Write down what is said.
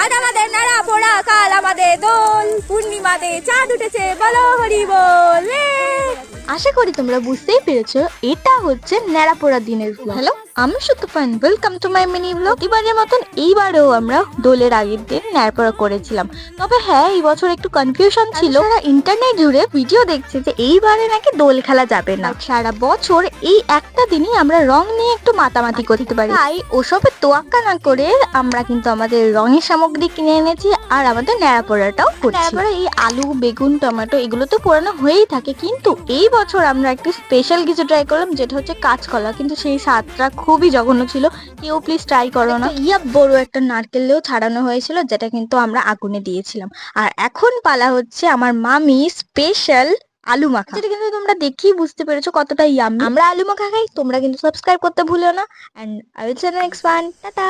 আজ আমাদের নাড়া পোড়া, কাল আমাদের দোল, পূর্ণিমাতে চাঁদ উঠেছে, বলো হরি বল। আশা করি তোমরা বুঝতেই পেরেছো এটা হচ্ছে ন্যাড়াপোড়া দিনের ব্লগ। হ্যালো, আমি Sutapan, welcome to my mini blog. এবারের মতন এইবারেও আমরা দোলের আগের দিন ন্যাড়াপোড়া করেছিলাম। তবে হ্যাঁ, এই বছর একটু কনফিউশন ছিল। সারা ইন্টারনেট জুড়ে ভিডিও দেখছে যে এইবারে নাকি দোল খেলা যাবে না, সারা বছর এই একটা দিনই আমরা রং নিয়ে একটু মাতামাতি করতে পারি। তাই ওসবে তোয়াক্কা না করে আমরা কিন্তু আমাদের রঙের সামগ্রী কিনে এনেছি আর আমাদের ন্যাড়াপোড়াটাও করছি। ন্যাড়াপোড়া এই আলু, বেগুন, টমেটো এগুলো তো পোড়ানো হয়েই থাকে, কিন্তু এই বছর আমরা একটু স্পেশাল কিছু ট্রাই করলাম, যেটা হচ্ছে কাঁচকলা। কিন্তু সেই স্বাদটা খুবই জঘন্য ছিল, কেউ প্লিজ ট্রাই করো না। বড় একটা নারকেলেও ছাড়ানো হয়েছিল, যেটা কিন্তু আমরা আগুনে দিয়েছিলাম। আর এখন পালা হচ্ছে আমার মামি স্পেশাল আলু মাখা, যেটা কিন্তু তোমরা দেখেই বুঝতে পেরেছো কতটা ইয়াম্মি। আমরা আলু মাখা খাই, তোমরা কিন্তু সাবস্ক্রাইব করতে ভুলো না। And I will see you next one. Tata.